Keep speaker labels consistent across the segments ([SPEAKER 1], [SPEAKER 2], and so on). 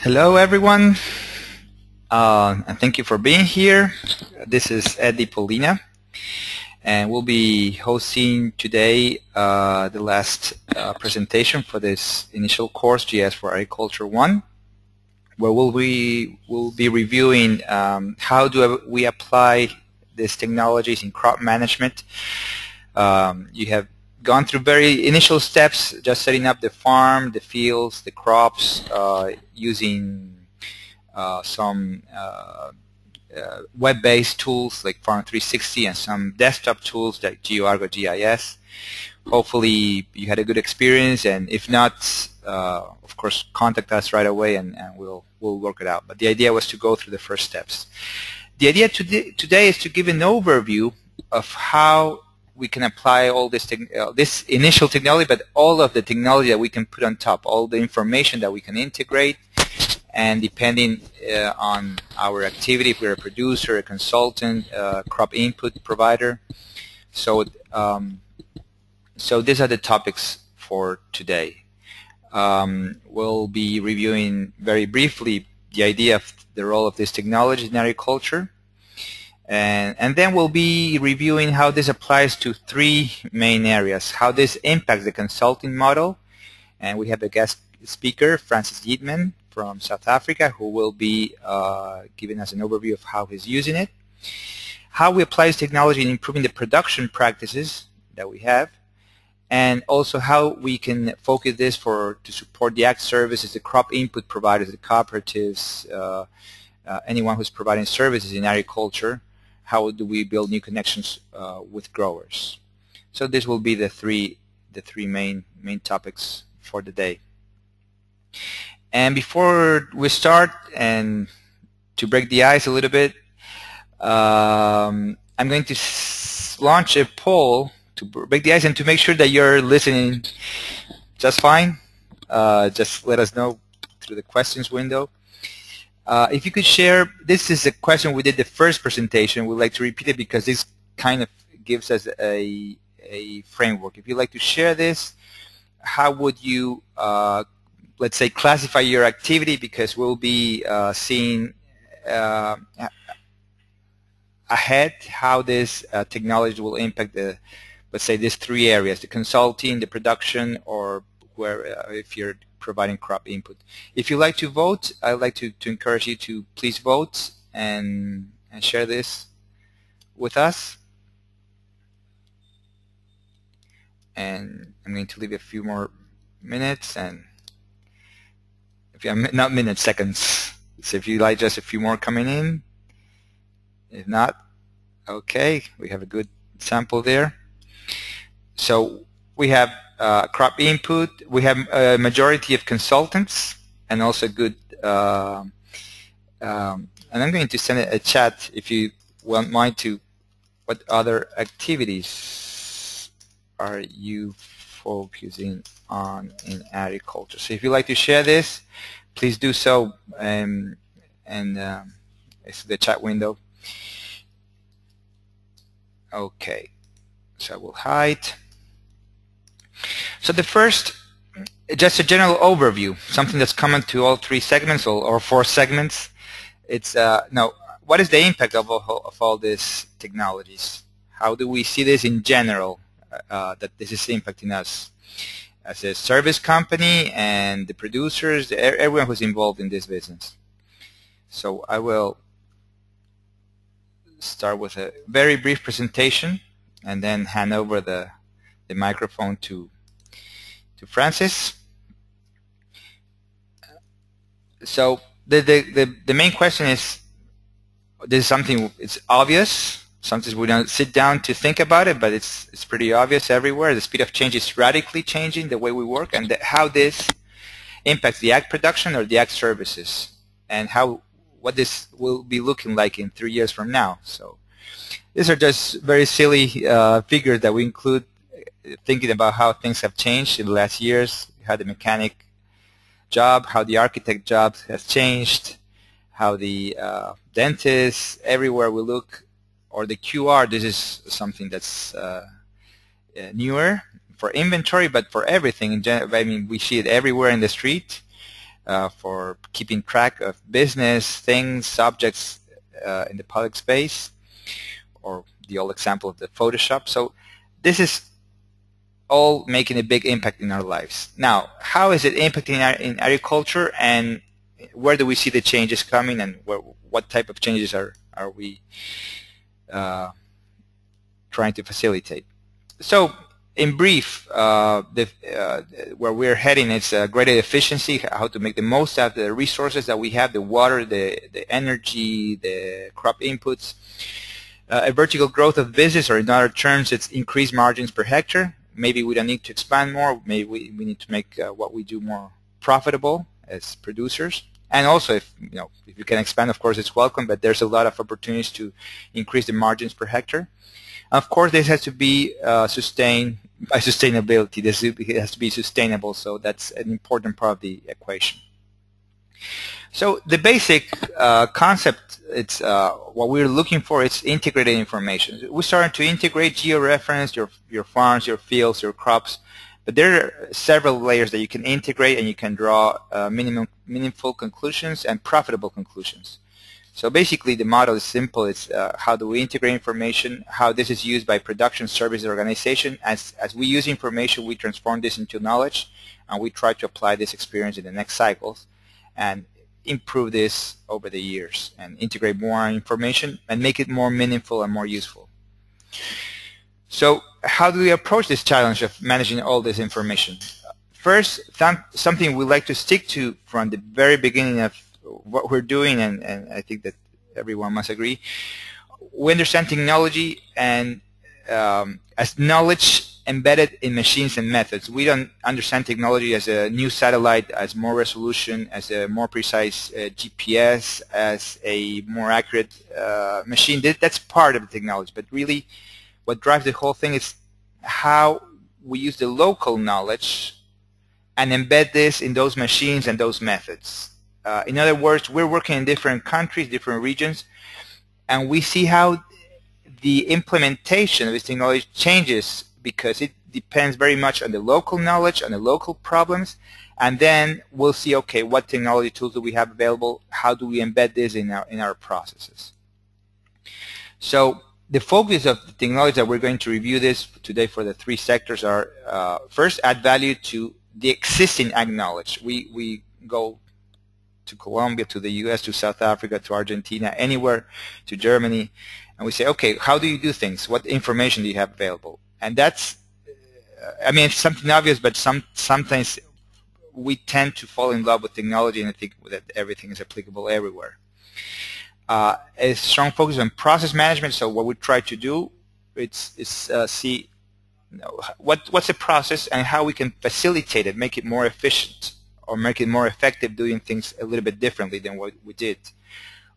[SPEAKER 1] Hello everyone, and thank you for being here. This is Eddie Polina, and we'll be hosting today the last presentation for this initial course, GIS for Agriculture 1, where we'll be reviewing how do we apply these technologies in crop management. You have gone through very initial steps, just setting up the farm, the fields, the crops, using some web-based tools like Farm 360 and some desktop tools like GIS. Hopefully you had a good experience, and if not, of course, contact us right away and we'll work it out. But the idea was to go through the first steps. The idea today is to give an overview of how we can apply all this initial technology, but all of the technology that we can put on top, all the information that we can integrate, and depending on our activity, if we're a producer, a consultant, crop input provider. So these are the topics for today. We'll be reviewing very briefly the idea of the role of this technology in agriculture. And then we'll be reviewing how this applies to three main areas, how this impacts the consulting model. And we have a guest speaker, Francis Yeatman from South Africa, who will be giving us an overview of how he's using it, how we apply this technology in improving the production practices that we have, and also how we can focus this to support the ag services, the crop input providers, the cooperatives, anyone who's providing services in agriculture. How do we build new connections with growers? So this will be the three main topics for the day. And before we start, and to break the ice a little bit, I'm going to launch a poll to break the ice and to make sure that you're listening just fine. Just let us know through the questions window. If you could share, this is a question we did the first presentation. We'd like to repeat it because this kind of gives us a framework. If you'd like to share this, how would you, let's say, classify your activity? Because we'll be seeing ahead how this technology will impact the, let's say, these three areas: the consulting, the production, or where if you're providing crop input. If you'd like to vote, I'd like to encourage you to please vote and share this with us. And I'm going to leave a few more minutes, and if you not minutes, seconds. So if you like just a few more coming in, if not, okay, we have a good sample there. So we have crop input. We have a majority of consultants and also good. And I'm going to send a chat if you want mind to. What other activities are you focusing on in agriculture? So if you'd like to share this, please do so. It's the chat window. Okay, so I will hide. So the first, just a general overview, something that's common to all three segments or four segments. It's what is the impact of all these technologies? How do we see this in general, that this is impacting us as a service company and the producers, everyone who's involved in this business? So I will start with a very brief presentation and then hand over the microphone to Francis. So the main question is, this is something, it's obvious. Sometimes we don't sit down to think about it, but it's pretty obvious everywhere. The speed of change is radically changing the way we work, and how this impacts the ag production or the ag services, and what this will be looking like in 3 years from now. So these are just very silly figures that we include, thinking about how things have changed in the last years, how the mechanic job, how the architect job has changed, how the dentist, everywhere we look, or the QR, this is something that's newer for inventory, but for everything in general. I mean, we see it everywhere in the street. for keeping track of business, things, subjects in the public space, or the old example of the Photoshop. So this is all making a big impact in our lives. Now, how is it impacting in agriculture, and where do we see the changes coming, and what type of changes are we trying to facilitate? So, in brief, where we're heading is greater efficiency, how to make the most out of the resources that we have, the water, the energy, the crop inputs. A vertical growth of business, or in other terms, it's increased margins per hectare. Maybe we don't need to expand more. Maybe we need to make what we do more profitable as producers. And also, if you can expand, of course, it's welcome. But there's a lot of opportunities to increase the margins per hectare. Of course, this has to be sustained by sustainability. It has to be sustainable. So that's an important part of the equation. So the basic concept, it's what we're looking for, it's integrated information. We're starting to integrate georeference, your farms, your fields, your crops, but there are several layers that you can integrate, and you can draw meaningful conclusions and profitable conclusions. So basically the model is simple. It's how do we integrate information, how this is used by production services organization. As we use information, we transform this into knowledge, and we try to apply this experience in the next cycles and improve this over the years and integrate more information and make it more meaningful and more useful. So how do we approach this challenge of managing all this information? First, something we like to stick to from the very beginning of what we're doing, and I think that everyone must agree, we understand technology and as knowledge embedded in machines and methods. We don't understand technology as a new satellite, as more resolution, as a more precise GPS, as a more accurate machine. That's part of the technology, but really what drives the whole thing is how we use the local knowledge and embed this in those machines and those methods. In other words, we're working in different countries, different regions, and we see how the implementation of this technology changes because it depends very much on the local knowledge, on the local problems, and then we'll see, okay, what technology tools do we have available? How do we embed this in our processes? So the focus of the technology that we're going to review this today for the three sectors are first, add value to the existing ag knowledge. We go to Colombia, to the US, to South Africa, to Argentina, anywhere, to Germany, and we say, okay, how do you do things? What information do you have available? And that's, I mean, it's something obvious, but sometimes we tend to fall in love with technology and think that everything is applicable everywhere. A strong focus on process management. So what we try to do is see what's the process and how we can facilitate it, make it more efficient, or make it more effective, doing things a little bit differently than what we did.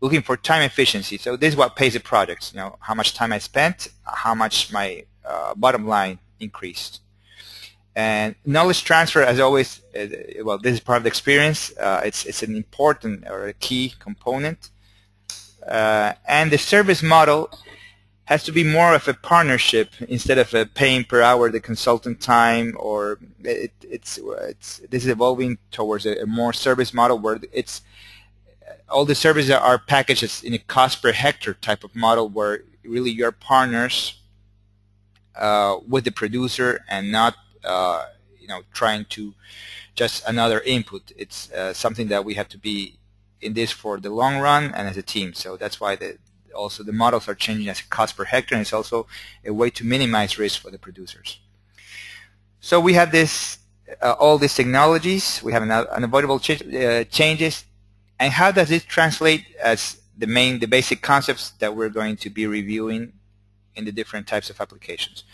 [SPEAKER 1] Looking for time efficiency. So this is what pays the projects. How much time I spent, how much my bottom line increased. And knowledge transfer, as always, well, this is part of the experience. It's an important or a key component. And the service model has to be more of a partnership instead of a paying per hour the consultant time, or this is evolving towards a more service model where it's all the services are packaged in a cost per hectare type of model, where really you're partners with the producer and not trying to just another input. It's something that we have to be in this for the long run and as a team. So that's why also the models are changing as a cost per hectare, and it's also a way to minimize risk for the producers. So we have this all these technologies, we have unavoidable changes, and how does it translate as the basic concepts that we're going to be reviewing in the different types of applications.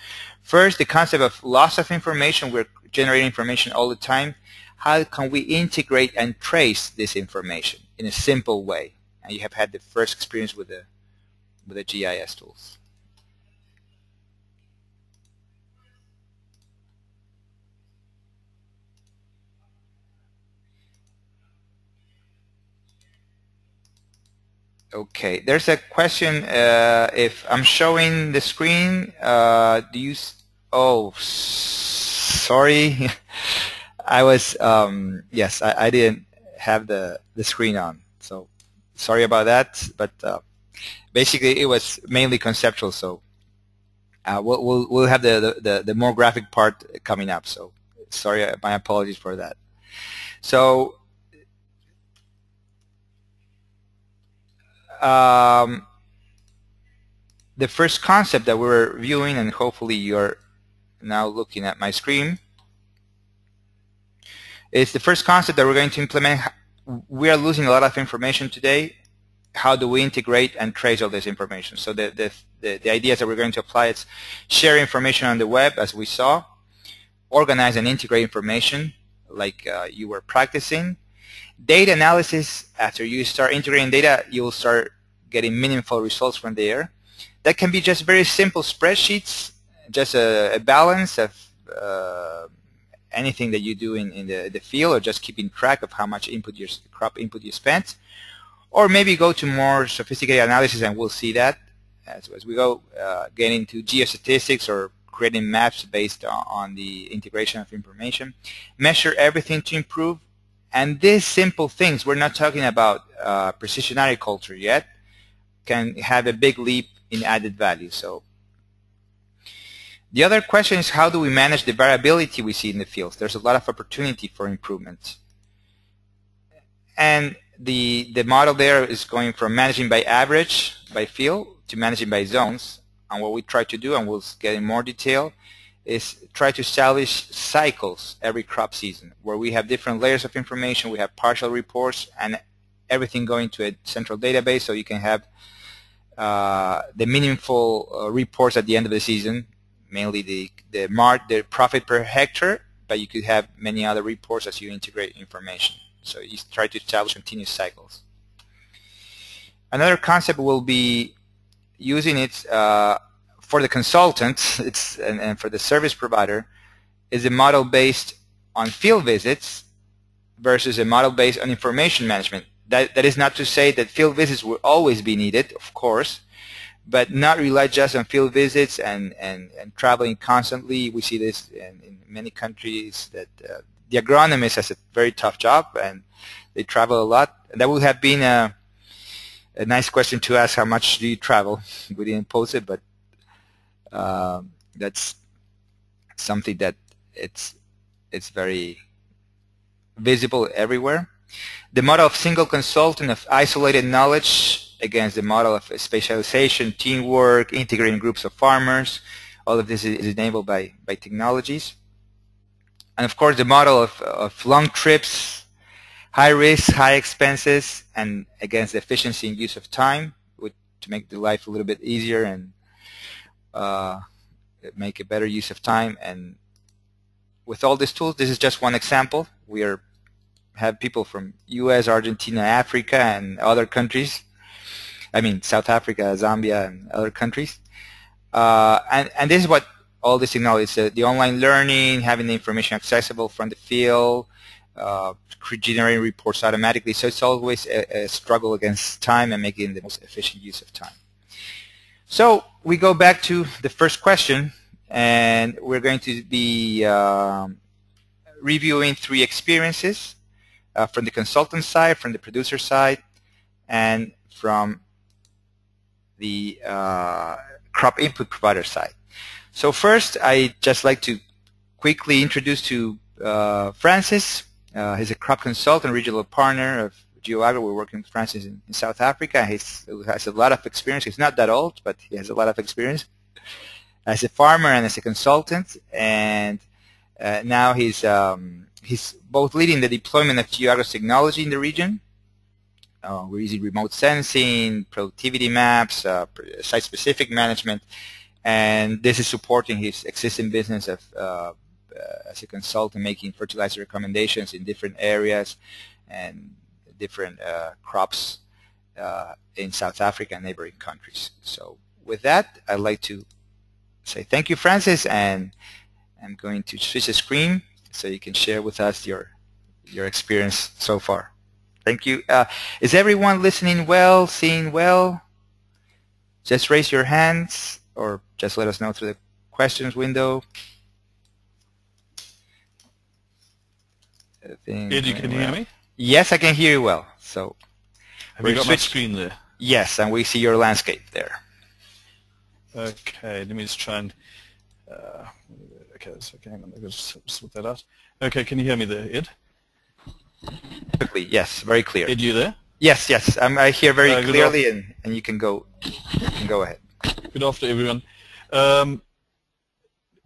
[SPEAKER 1] First, the concept of loss of information. We're generating information all the time. How can we integrate and trace this information in a simple way? And you have had the first experience with the GIS tools. Okay, there's a question. If I'm showing the screen, do you? Oh, sorry. I was. Yes, I didn't have the screen on. So sorry about that, but basically it was mainly conceptual. So we'll have the more graphic part coming up. So sorry, my apologies for that. So the first concept that we're viewing, and hopefully you're now looking at my screen, is the first concept that we're going to implement. We are losing a lot of information today. How do we integrate and trace all this information? So the ideas that we're going to apply is share information on the web, as we saw, organize and integrate information like you were practicing. Data analysis, after you start integrating data, you'll start getting meaningful results from there. That can be just very simple spreadsheets, just a balance of anything that you do in the field, or just keeping track of how much crop input you spent. Or maybe go to more sophisticated analysis, and we'll see that as we go, getting into geostatistics or creating maps based on the integration of information. Measure everything to improve. And these simple things, we're not talking about precision agriculture yet, can have a big leap in added value. So the other question is, how do we manage the variability we see in the fields? There's a lot of opportunity for improvement. And the model there is going from managing by average, by field, to managing by zones. And what we try to do, and we'll get in more detail, is try to establish cycles every crop season, where we have different layers of information. We have partial reports and everything going to a central database, so you can have the meaningful reports at the end of the season, mainly the profit per hectare, but you could have many other reports as you integrate information. So you try to establish continuous cycles. Another concept will be using it for the consultant and for the service provider, is a model based on field visits versus a model based on information management. That is not to say that field visits will always be needed, of course, but not rely just on field visits and traveling constantly. We see this in many countries that the agronomist has a very tough job and they travel a lot. And that would have been a nice question to ask: how much do you travel? We didn't pose it, but that's something that it's very visible everywhere. The model of single consultant, of isolated knowledge, against the model of specialization, teamwork, integrating groups of farmers. All of this is enabled by technologies. And of course, the model of long trips, high risk, high expenses, and against the efficiency and use of time, to make the life a little bit easier and make a better use of time. And with all these tools, this is just one example. We have people from US, Argentina, Africa, and other countries. I mean, South Africa, Zambia, and other countries. And this is what all this technology is: the online learning, having the information accessible from the field, generating reports automatically. So it's always a struggle against time and making the most efficient use of time. So we go back to the first question, and we're going to be reviewing 3 experiences from the consultant side, from the producer side, and from the crop input provider side. So first, I'd just like to quickly introduce to Francis. He's a crop consultant, regional partner of GeoAgro. We're working with Francis in South Africa. He has a lot of experience. He's not that old, but he has a lot of experience as a farmer and as a consultant. And now he's both leading the deployment of GeoAgro's technology in the region. We're using remote sensing, productivity maps, site-specific management, and this is supporting his existing business of as a consultant, making fertilizer recommendations in different areas and different crops in South Africa and neighboring countries. So with that, I'd like to say thank you, Francis, and I'm going to switch the screen so you can share with us your experience so far. Thank you. Is everyone listening well, seeing well? Just raise your hands or just let us know through the questions window.
[SPEAKER 2] Ed, you can hear me?
[SPEAKER 1] Yes, I can hear you well. So
[SPEAKER 2] have you got my screen there?
[SPEAKER 1] Yes, and we see your landscape there.
[SPEAKER 2] Okay, let me just try and okay, so hang on, I've got to sort that out. Okay, can you hear me there, Ed?
[SPEAKER 1] Quickly, yes, very clear.
[SPEAKER 2] Ed, you there?
[SPEAKER 1] Yes, yes, I hear very clearly, and you can go ahead.
[SPEAKER 2] Good afternoon, everyone.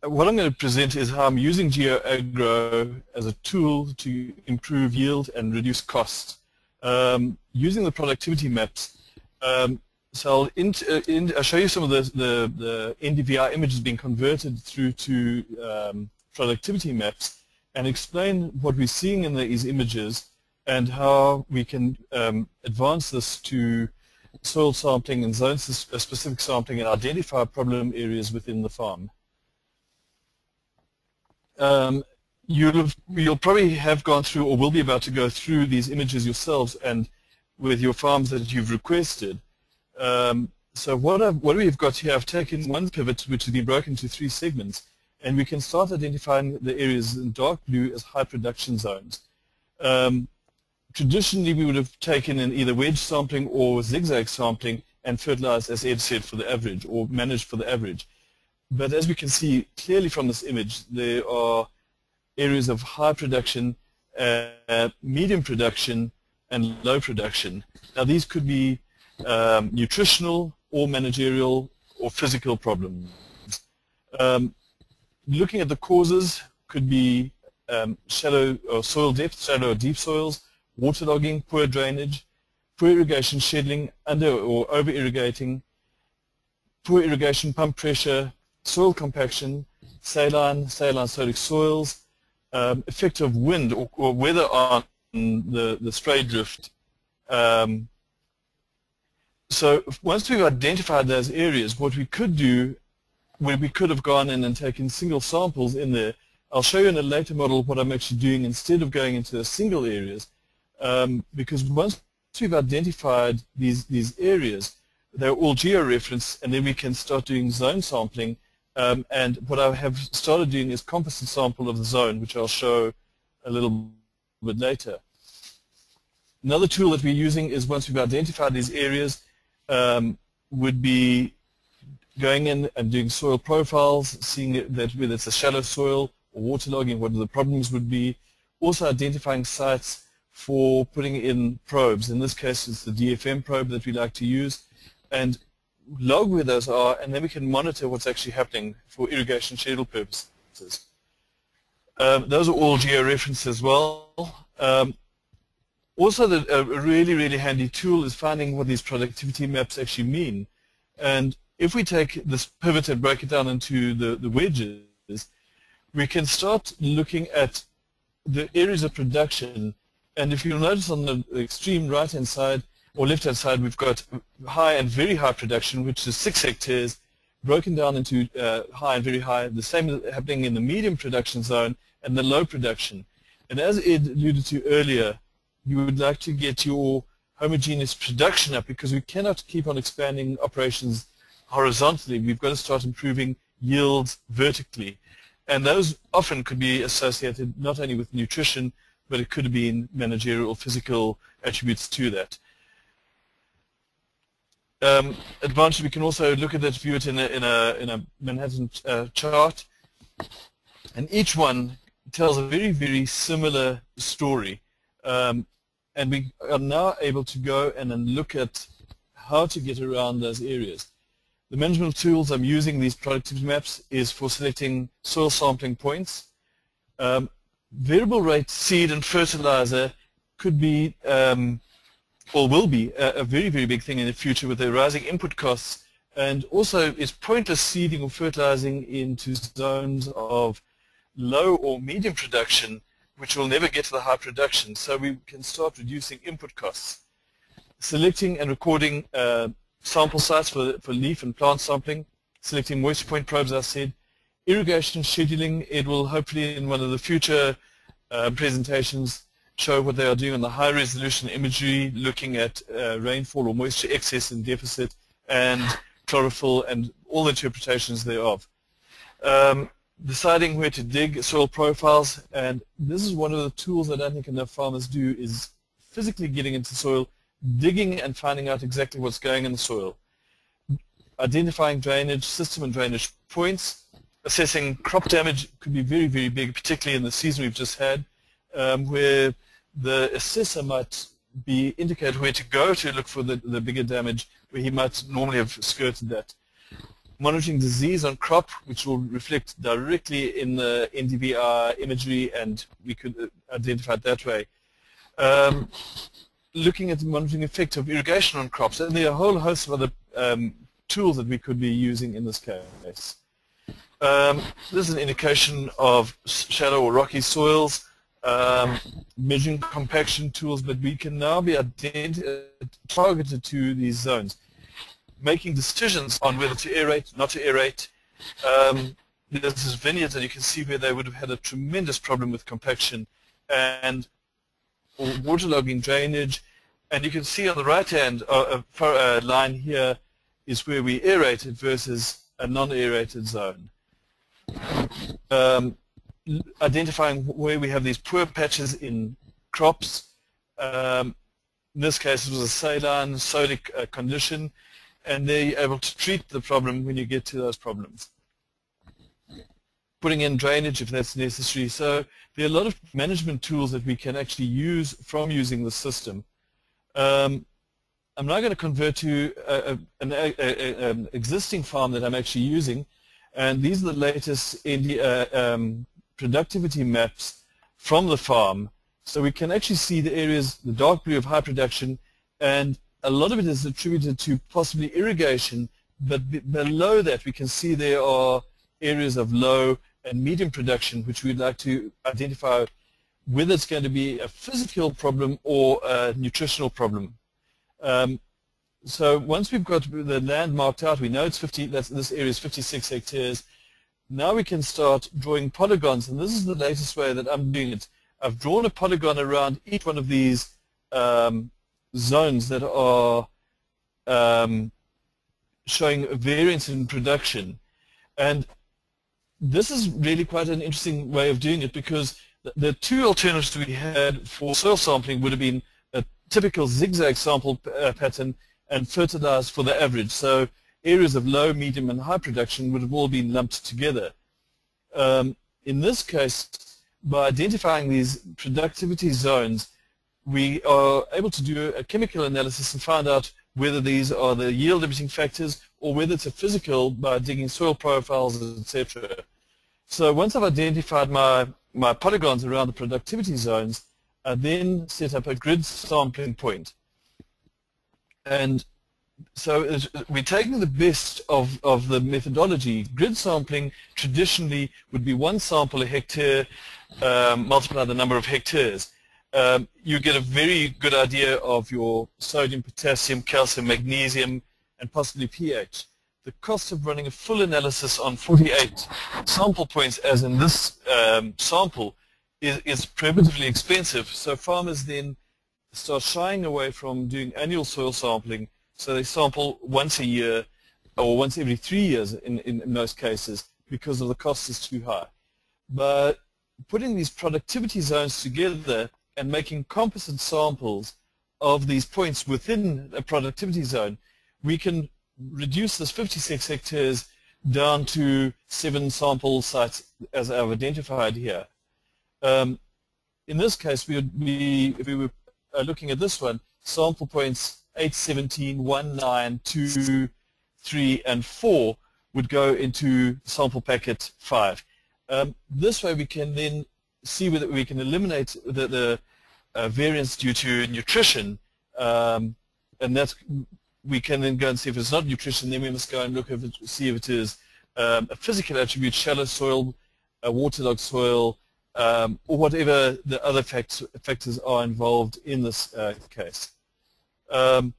[SPEAKER 2] What I'm going to present is how I'm using GeoAgro as a tool to improve yield and reduce costs using the productivity maps. So I'll show you some of the NDVI images being converted through to productivity maps and explain what we're seeing in these images and how we can advance this to soil sampling and zone-specific sampling and identify problem areas within the farm. You'll probably have gone through or will be about to go through these images yourselves and with your farms that you've requested. So what we've got here, I've taken one pivot which has been broken into 3 segments, and we can start identifying the areas in dark blue as high production zones. Traditionally, we would have taken in either wedge sampling or zigzag sampling and fertilized, as Ed said, for the average or managed for the average. But as we can see clearly from this image, there are areas of high production, medium production, and low production. Now these could be nutritional or managerial or physical problems. Looking at the causes could be shallow or soil depth, shallow or deep soils, waterlogging, poor drainage, poor irrigation scheduling, under or over irrigating, poor irrigation pump pressure, soil compaction, saline sodic soils, effect of wind or weather on the stray drift. So once we've identified those areas, what we could do, where we could have gone in and taken single samples in there, I'll show you in a later model what I'm actually doing instead of going into single areas, because once we've identified these areas, they're all geo-referenced, and then we can start doing zone sampling. And what I have started doing is composite sample of the zone, which I'll show a little bit later. Another tool that we're using is once we've identified these areas, would be going in and doing soil profiles, seeing that whether it's a shallow soil or waterlogging, what the problems would be. Also identifying sites for putting in probes. In this case, it's the DFM probe that we like to use, and log where those are, and then we can monitor what's actually happening for irrigation schedule purposes. Those are all geo-referenced as well. Also, a really, really handy tool is finding what these productivity maps actually mean. And if we take this pivot and break it down into the wedges, we can start looking at the areas of production. And if you'll notice on the extreme right-hand side or left-hand side, we've got high and very high production, which is 6 hectares, broken down into high and very high. The same is happening in the medium production zone and the low production. And as Ed alluded to earlier, you would like to get your homogeneous production up, because we cannot keep on expanding operations horizontally. We've got to start improving yields vertically. And those often could be associated not only with nutrition, but it could be in managerial or physical attributes to that. Advantage, we can also look at that, view it in a Manhattan chart, and each one tells a very, very similar story. And we are now able to go and then look at how to get around those areas. The management tools I'm using, these productivity maps, is for selecting soil sampling points. Variable rate seed and fertilizer could be, or will be, a very, very big thing in the future with the rising input costs. And also, it's pointless seeding or fertilizing into zones of low or medium production, which will never get to the high production. So we can start reducing input costs. Selecting and recording sample sites for leaf and plant sampling. Selecting moisture point probes, as I said. Irrigation scheduling, it will hopefully in one of the future presentations show what they are doing on the high resolution imagery, looking at rainfall or moisture excess and deficit, and chlorophyll and all the interpretations thereof. Deciding where to dig soil profiles, and this is one of the tools I don't think enough farmers do, is physically getting into soil, digging and finding out exactly what's going in the soil, identifying drainage system and drainage points, assessing crop damage could be very, very big, particularly in the season we've just had, where the assessor might be indicated where to go to look for the bigger damage, where he might normally have skirted that. Monitoring disease on crop, which will reflect directly in the NDVI imagery, and we could identify it that way. Looking at the monitoring effect of irrigation on crops, and there are a whole host of other tools that we could be using in this case. This is an indication of shallow or rocky soils, measuring compaction tools, but we can now be targeted to these zones, making decisions on whether to aerate, not to aerate. This is vineyards, and you can see where they would have had a tremendous problem with compaction and waterlogging drainage. And you can see on the right-hand line here is where we aerated versus a non-aerated zone. Identifying where we have these poor patches in crops. In this case, it was a saline, sodic condition, and they're able to treat the problem when you get to those problems. Putting in drainage if that's necessary. So there are a lot of management tools that we can actually use from using the system. I'm now going to convert to an existing farm that I'm actually using, and these are the latest productivity maps from the farm. So we can actually see the areas, the dark blue of high production, and a lot of it is attributed to possibly irrigation, but below that we can see there are areas of low and medium production, which we'd like to identify whether it's going to be a physical problem or a nutritional problem. So once we've got the land marked out, we know it's 50, this area is 56 hectares. Now we can start drawing polygons, and this is the latest way that I'm doing it. I've drawn a polygon around each one of these zones that are showing variance in production. And this is really quite an interesting way of doing it, because the two alternatives we had for soil sampling would have been a typical zigzag sample pattern and fertilized for the average. So areas of low, medium, and high production would have all been lumped together. In this case, by identifying these productivity zones, we are able to do a chemical analysis and find out whether these are the yield limiting factors or whether it's a physical by digging soil profiles, etc. So once I've identified my polygons around the productivity zones, I then set up a grid sampling point. And so we're taking the best of the methodology. Grid sampling traditionally would be one sample a hectare, multiply the number of hectares. You get a very good idea of your sodium, potassium, calcium, magnesium, and possibly pH. The cost of running a full analysis on 48 sample points, as in this sample, is prohibitively expensive. So farmers then start shying away from doing annual soil sampling. So they sample once a year or once every 3 years in most cases because of the cost is too high. But putting these productivity zones together and making composite samples of these points within a productivity zone, we can reduce this 56 hectares down to 7 sample sites as I've identified here. In this case, if we were looking at this one, sample points 8, 17, 1, 9, 2, 3, and 4 would go into sample packet 5. This way we can then see whether we can eliminate the variance due to nutrition, and that's, we can then go and see if it's not nutrition, then we must go and look at it, see if it is a physical attribute, shallow soil, a waterlogged soil, or whatever the other factors are involved in this case. The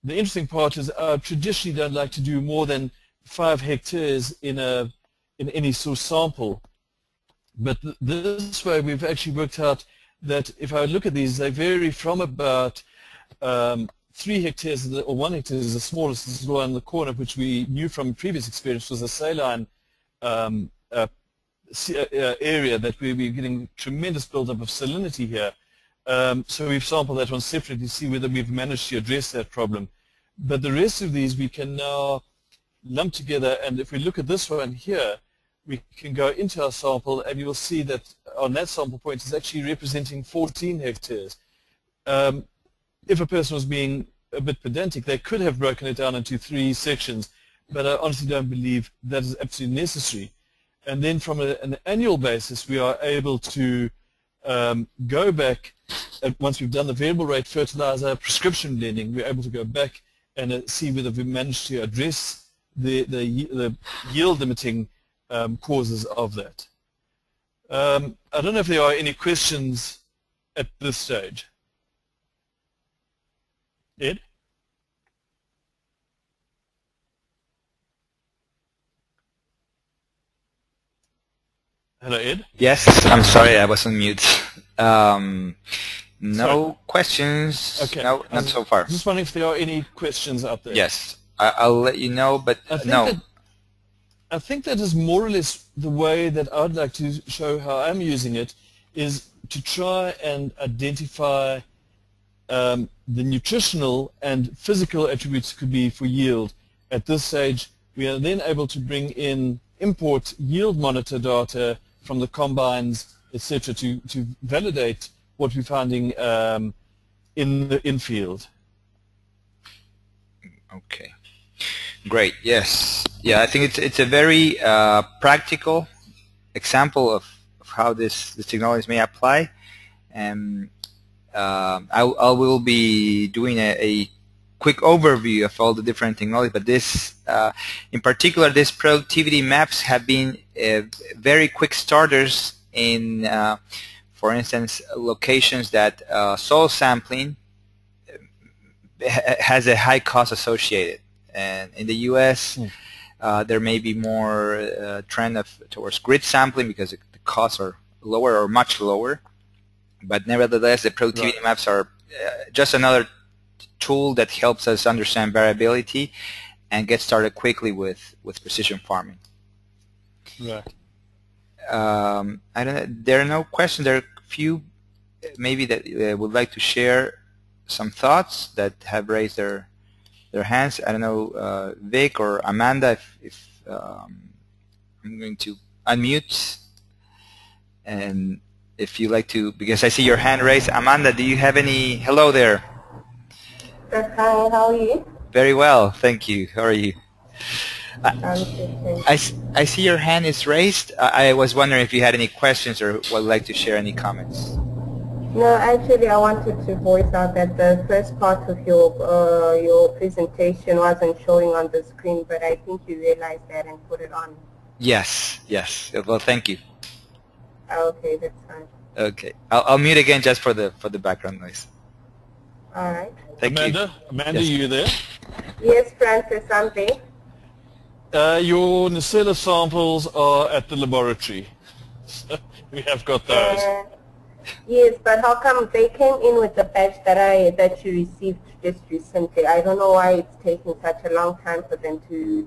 [SPEAKER 2] interesting part is I traditionally don't like to do more than 5 hectares in any sort of sample, but this way we've actually worked out that if I look at these, they vary from about 3 hectares, or 1 hectare is the smallest. This is the one in the corner, which we knew from previous experience was a saline area that we were getting tremendous buildup of salinity here. So we've sampled that one separately to see whether we've managed to address that problem. But the rest of these we can now lump together, and if we look at this one here, we can go into our sample and you will see that on that sample point is actually representing 14 hectares. If a person was being a bit pedantic, they could have broken it down into 3 sections, but I honestly don't believe that is absolutely necessary. And then from an annual basis, we are able to go back, once we've done the variable rate fertilizer prescription blending, we're able to go back and see whether we managed to address the yield limiting causes of that. I don't know if there are any questions at this stage. Ed? Hello, Ed?
[SPEAKER 1] Yes, I'm sorry, I was on mute. No questions.
[SPEAKER 2] Okay.
[SPEAKER 1] No, not so far.
[SPEAKER 2] Just wondering if there are any questions out there.
[SPEAKER 1] Yes, I'll let you know, but no.
[SPEAKER 2] I think that is more or less the way that I would like to show how I'm using it, is to try and identify the nutritional and physical attributes could be for yield. At this stage, we are then able to bring in import yield monitor data from the combines, etc., to validate what we're finding in the infield.
[SPEAKER 1] Okay, great. Yes, yeah. I think it's a very practical example of how this technology may apply, and I will be doing a quick overview of all the different technologies. But this, in particular, these productivity maps have been very quick starters in, for instance, locations that soil sampling has a high cost associated. And in the U.S., there may be more trend towards grid sampling because the costs are lower or much lower. But nevertheless, the productivity maps are just another tool that helps us understand variability and get started quickly with precision farming.
[SPEAKER 2] Right.
[SPEAKER 1] I don't know, there are no questions. There are a few maybe that would like to share some thoughts that have raised their hands. I don't know, Vic or Amanda, if I'm going to unmute, and if you like to, because I see your hand raised. Amanda, do you have any? Hello there.
[SPEAKER 3] Hi, how are you?
[SPEAKER 1] Very well, thank you. How are you? I see your hand is raised. I was wondering if you had any questions or would like to share any comments.
[SPEAKER 3] No, actually, I wanted to voice out that the first part of your presentation wasn't showing on the screen, but I think you realized that and put it on.
[SPEAKER 1] Yes, yes. Well, thank you.
[SPEAKER 3] Okay, that's fine.
[SPEAKER 1] Okay, I'll mute again just for the background noise.
[SPEAKER 3] All right.
[SPEAKER 1] Thank
[SPEAKER 2] Amanda,
[SPEAKER 1] you.
[SPEAKER 2] Amanda,
[SPEAKER 1] Yes.
[SPEAKER 2] you there?
[SPEAKER 3] Yes, Francis, I'm there.
[SPEAKER 2] Your Nacella samples are at the laboratory. We have got those.
[SPEAKER 3] Yes, but how come they came in with the batch that you received just recently? I don't know why it's taking such a long time for them to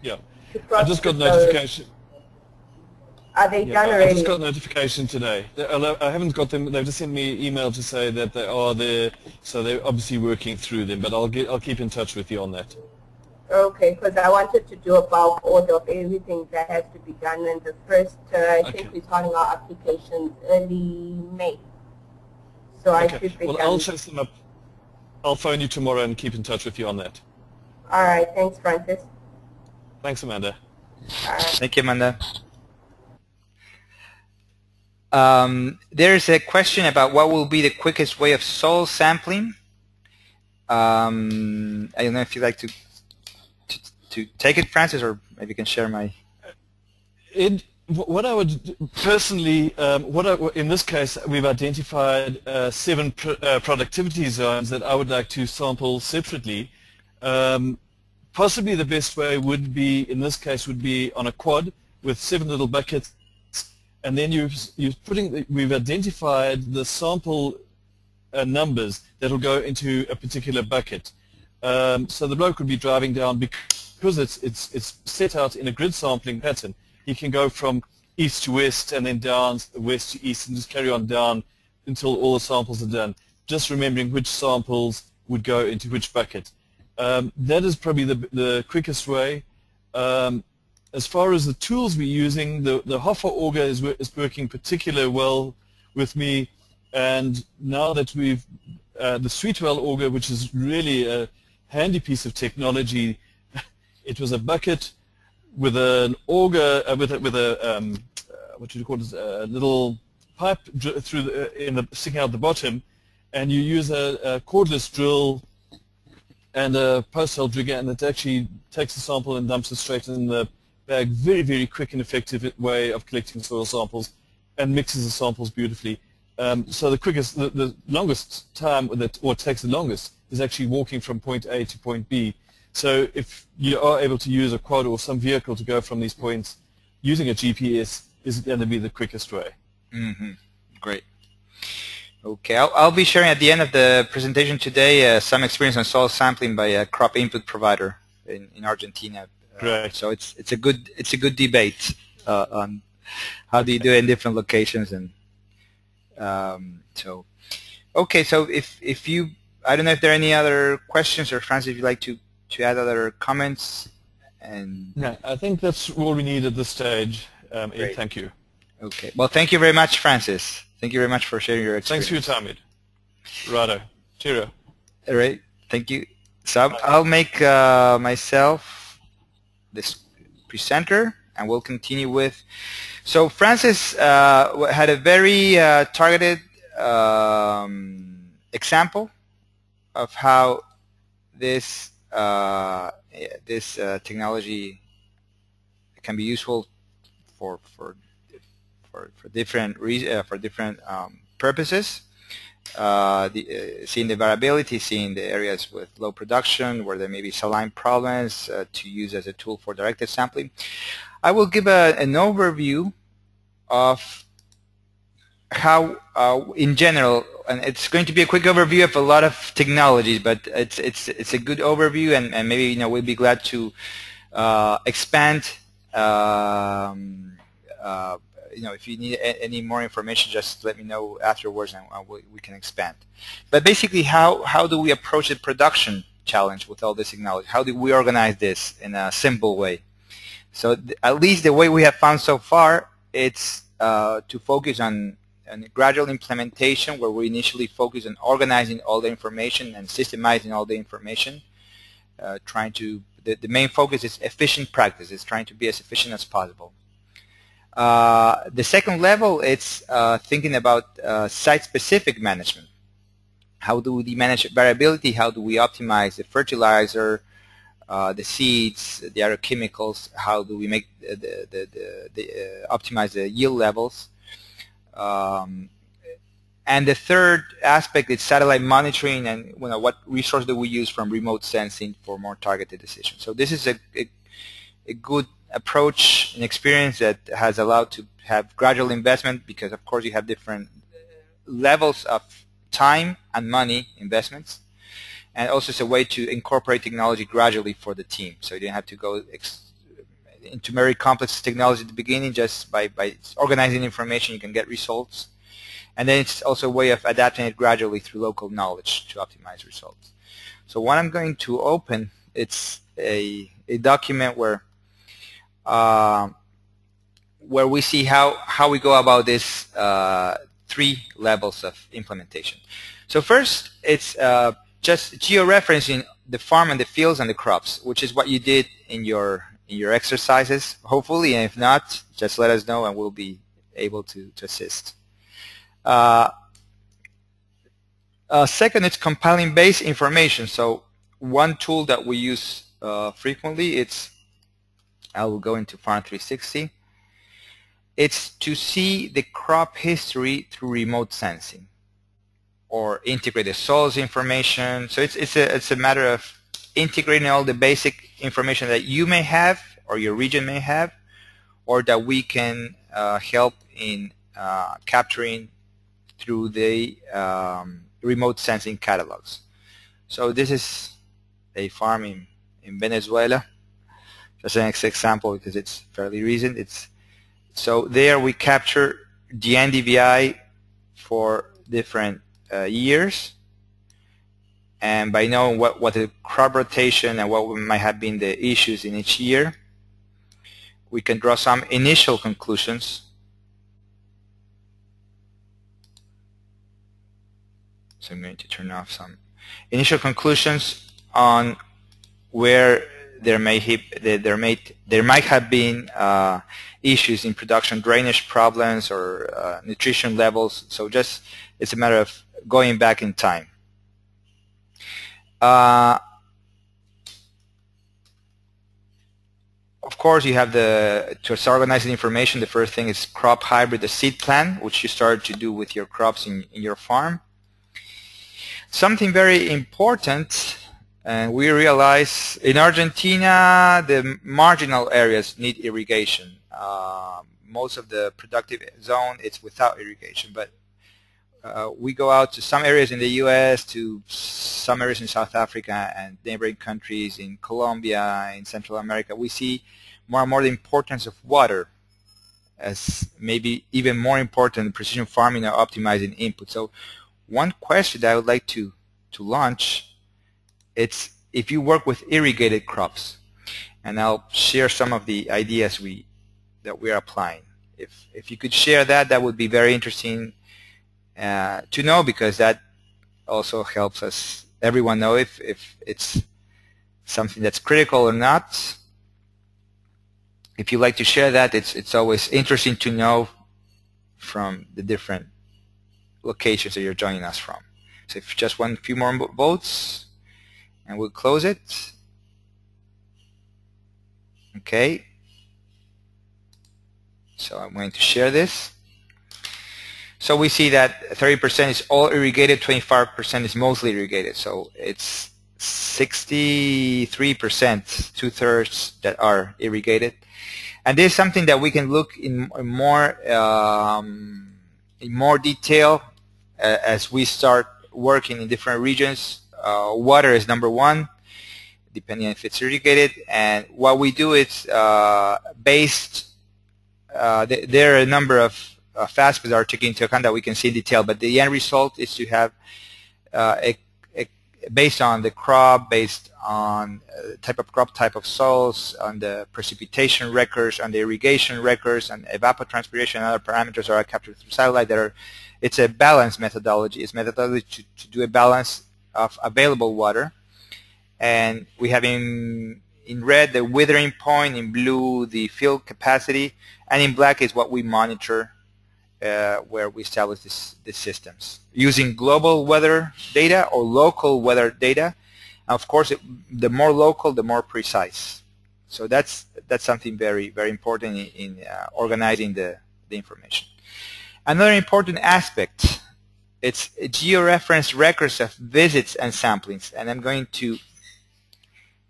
[SPEAKER 2] Yeah. I
[SPEAKER 3] process
[SPEAKER 2] just got
[SPEAKER 3] those.
[SPEAKER 2] notification.
[SPEAKER 3] Are they done
[SPEAKER 2] I
[SPEAKER 3] already?
[SPEAKER 2] just got notification today. I haven't got them. They've just sent me an email to say that they are there, so they're obviously working through them. But I'll keep in touch with you on that.
[SPEAKER 3] Okay, because I wanted to do a bulk order of everything that has to be done, and the first, I think we're starting our applications early May. So I should be
[SPEAKER 2] well,
[SPEAKER 3] done.
[SPEAKER 2] I'll chase them up. I'll phone you tomorrow and keep in touch with you on that.
[SPEAKER 3] All right, thanks, Francis.
[SPEAKER 2] Thanks, Amanda.
[SPEAKER 3] All right.
[SPEAKER 1] Thank you, Amanda. There's a question about what will be the quickest way of soil sampling. I don't know if you'd like to take it, Francis, or maybe you can share my...
[SPEAKER 2] What I would personally, in this case, we've identified 7 productivity zones that I would like to sample separately. Possibly the best way would be, in this case, would be on a quad with 7 little buckets, and then we've identified the sample numbers that will go into a particular bucket. So the bloke would be driving down, because it's set out in a grid sampling pattern. He can go from east to west and then down west to east and just carry on down until all the samples are done, just remembering which samples would go into which bucket. That is probably the quickest way. As far as the tools we're using, the Hoffa auger is working particularly well with me, and now that we've the Sweetwell auger, which is really a handy piece of technology, it was a bucket with an auger with a what do you call it, a little pipe through sticking out the bottom, and you use a cordless drill and a post-hole trigger, and it actually takes the sample and dumps it straight in the bag. Very, very quick and effective way of collecting soil samples, and mixes the samples beautifully. So the longest time or it takes the longest is actually walking from point A to point B. So if you are able to use a quad or some vehicle to go from these points, using a GPS is going to be the quickest way.
[SPEAKER 1] Mm-hmm. Great. Okay, I'll be sharing at the end of the presentation today some experience on soil sampling by a crop input provider in Argentina.
[SPEAKER 2] Great.
[SPEAKER 1] So it's a good debate on how do you do it in different locations, and so okay. So if you, I don't know if there are any other questions, or Francis, if you'd like to add other comments. And
[SPEAKER 2] no, I think that's all we need at this stage. Ed, thank you.
[SPEAKER 1] Okay. Well, thank you very much, Francis. Thank you very much for sharing your experience.
[SPEAKER 2] Thanks for your time, Ed. Righto. Cheerio.
[SPEAKER 1] All right. Thank you. So I'll make myself this presenter, and we'll continue with. So Francis had a very targeted example of how this technology can be useful for different purposes. Seeing the variability, seeing the areas with low production where there may be saline problems to use as a tool for directed sampling. I will give an overview of how, in general, and it's going to be a quick overview of a lot of technologies, but it's a good overview, and maybe we'll be glad to expand. If you need any more information, just let me know afterwards, and we can expand. But basically, how do we approach the production challenge with all this technology? How do we organize this in a simple way? So at least the way we have found so far, it's to focus on gradual implementation, where we initially focus on organizing all the information and systemizing all the information. The main focus is efficient practice. It's trying to be as efficient as possible. The second level, it's thinking about site-specific management. How do we manage variability? How do we optimize the fertilizer, the seeds, the other chemicals? How do we make optimize the yield levels? And the third aspect is satellite monitoring, and what resource do we use from remote sensing for more targeted decisions. So this is a good approach and experience that has allowed to have gradual investment, because of course you have different levels of time and money investments, and also it's a way to incorporate technology gradually for the team, so you don't have to go into very complex technology at the beginning. Just by organizing information you can get results, and then it's also a way of adapting it gradually through local knowledge to optimize results. So what I'm going to open, it's a document where we see how we go about this three levels of implementation. So first, it's just georeferencing the farm and the fields and the crops, which is what you did in your exercises, hopefully, and if not, just let us know and we'll be able to assist. Second, it's compiling base information. So one tool that we use frequently, I will go into Farm 360. It's to see the crop history through remote sensing or integrated soils information. So it's a matter of integrating all the basic information that you may have or your region may have, or that we can help in capturing through the remote sensing catalogs. So this is a farm in Venezuela. Just an example because it's fairly recent. So there we capture the NDVI for different years, and by knowing what the crop rotation and what might have been the issues in each year, we can draw some initial conclusions. So I'm going to turn off some initial conclusions on where there might have been issues in production drainage problems or nutrition levels. So just it's a matter of going back in time. Of course, you have to start organizing information. The first thing is crop hybrid, the seed plan, which you start to do with your crops in your farm. Something very important, and we realize in Argentina the marginal areas need irrigation. Most of the productive zone it's without irrigation, but we go out to some areas in the US, to some areas in South Africa and neighboring countries, in Colombia, in Central America. We see more and more the importance of water as maybe even more important than precision farming or optimizing input. So one question that I would like to launch, it's if you work with irrigated crops, and I'll share some of the ideas that we're applying. If you could share that, that would be very interesting to know, because that also helps us, everyone, know if it's something that's critical or not. If you like to share that, it's always interesting to know from the different locations that you're joining us from. So if just one few more votes, and we'll close it. Okay. So I'm going to share this. So we see that 30% is all irrigated, 25% is mostly irrigated. So it's 63%, 2/3 that are irrigated. And this is something that we can look in more detail as we start working in different regions. Water is number one, depending on if it's irrigated. And what we do is based. There are a number of factors that are taken into account that we can see in detail, but the end result is to have based on the crop, based on type of crop, type of soils, on the precipitation records, on the irrigation records, and evapotranspiration and other parameters are captured through satellite. It's a balanced methodology. It's methodology to do a balance of available water, and we have in red the withering point, in blue the field capacity, and in black is what we monitor where we establish these systems using global weather data or local weather data. Of course, the more local, the more precise. So that's something very, very important in organizing the information. Another important aspect, it's georeference records of visits and samplings, and I'm going to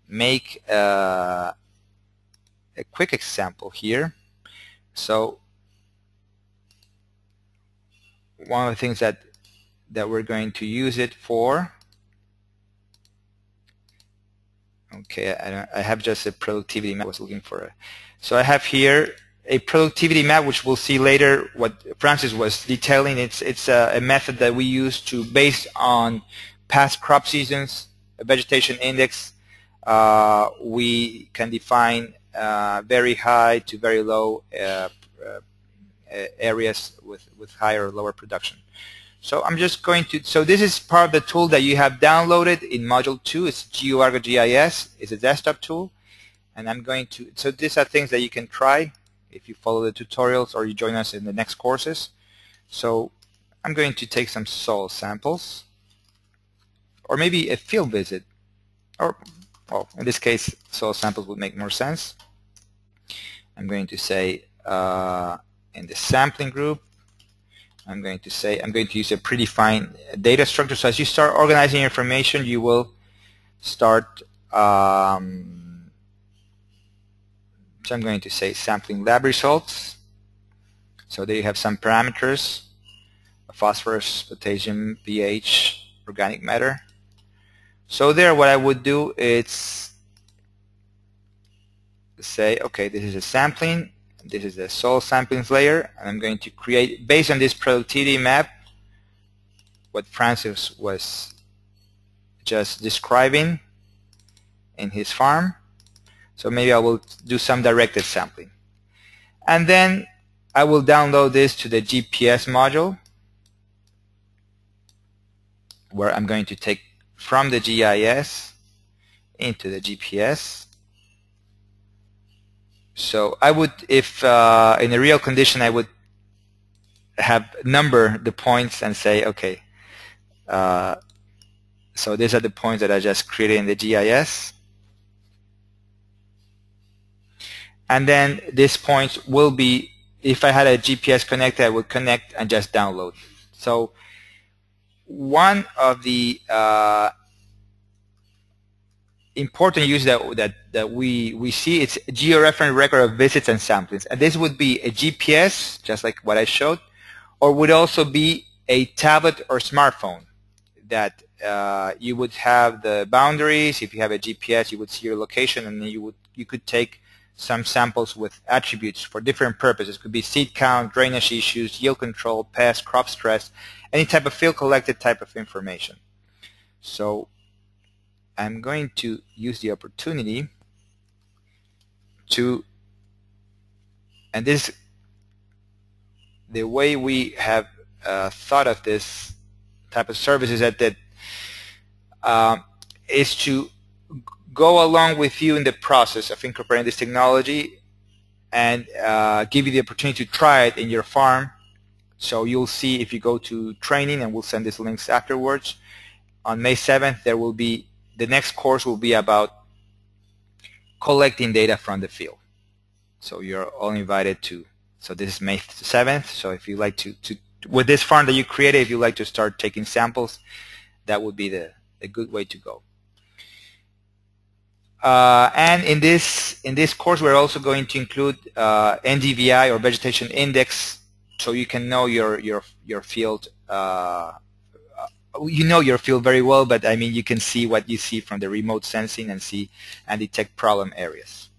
[SPEAKER 1] make a quick example here. So one of the things that we're going to use it for, okay, I have just a productivity map I was looking for. So I have here a productivity map, which we'll see later what Francis was detailing. It's a method that we use to, based on past crop seasons, a vegetation index, we can define very high to very low areas with higher or lower production. So I'm just going to, so this is part of the tool that you have downloaded in module 2. It's GeoArgo GIS. It's a desktop tool, and I'm going to, so these are things that you can try if you follow the tutorials or you join us in the next courses. So I'm going to take some soil samples, or maybe a field visit, or, well, in this case soil samples would make more sense. I'm going to say in the sampling group, I'm going to say I'm going to use a predefined data structure. So as you start organizing your information, you will start, so I'm going to say sampling lab results. So there you have some parameters: phosphorus, potassium, pH, organic matter. So there, what I would do is say, okay, this is a sampling, this is the soil samplings layer, and I'm going to create, based on this productivity map, what Francis was just describing in his farm. So maybe I will do some directed sampling. And then I will download this to the GPS module, where I'm going to take from the GIS into the GPS. So I would, if in a real condition, I would have number the points and say, okay, so these are the points that I just created in the GIS. And then these points will be, if I had a GPS connected, I would connect and just download. So one of the important use that we see, it's a georeference record of visits and samplings. And this would be a GPS, just like what I showed, or would also be a tablet or smartphone that you would have the boundaries. If you have a GPS, you would see your location, and then you could take some samples with attributes for different purposes. It could be seed count, drainage issues, yield control, pest, crop stress, any type of field collected type of information. So I'm going to use the opportunity to, and this, the way we have thought of this type of service is that is to go along with you in the process of incorporating this technology and give you the opportunity to try it in your farm. So you'll see if you go to training, and we'll send these links afterwards. On May 7th, there will be, the next course will be about collecting data from the field. So you're all invited to, so this is May 7th. So if you like to with this farm that you created, if you like to start taking samples, that would be a good way to go. And in this course, we're also going to include NDVI, or vegetation index, so you can know your field. You know your field very well, but I mean, you can see what you see from the remote sensing and see and detect problem areas.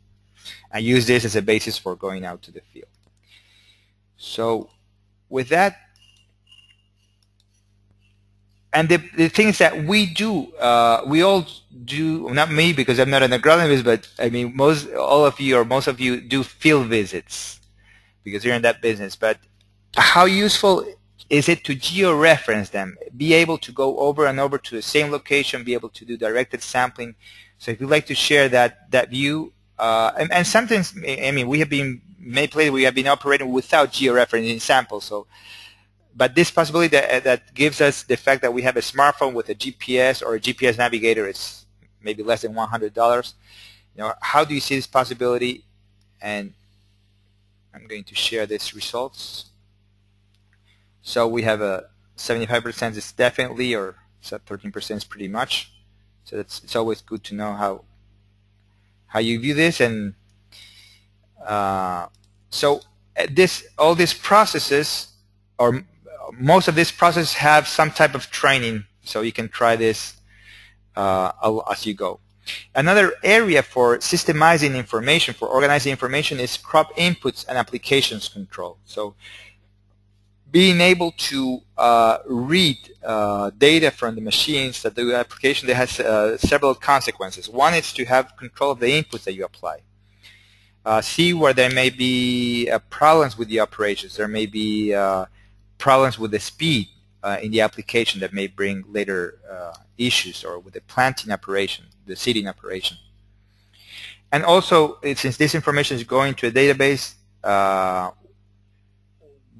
[SPEAKER 1] And use this as a basis for going out to the field. So with that, and the things that we do, we all do, not me because I'm not an agronomist, but I mean all of you or most of you do field visits because you're in that business. But how useful is it to georeference them, be able to go over and over to the same location, be able to do directed sampling? So if you'd like to share that view, and sometimes, I mean, we have been, many places we have been operating without georeferencing samples. So, but this possibility that gives us the fact that we have a smartphone with a GPS or a GPS navigator is maybe less than $100. You know, how do you see this possibility? And I'm going to share these results. So we have a 75% is definitely, or 13% is pretty much. So it's always good to know how you view this. And so all these processes, or most of these processes, have some type of training, so you can try this as you go. Another area for systemizing information, for organizing information, is crop inputs and applications control. So being able to read data from the machines that do application, that has several consequences. One is to have control of the inputs that you apply. See where there may be problems with the operations. There may be problems with the speed in the application that may bring later issues, or with the planting operation, the seeding operation. And also, since this information is going to a database,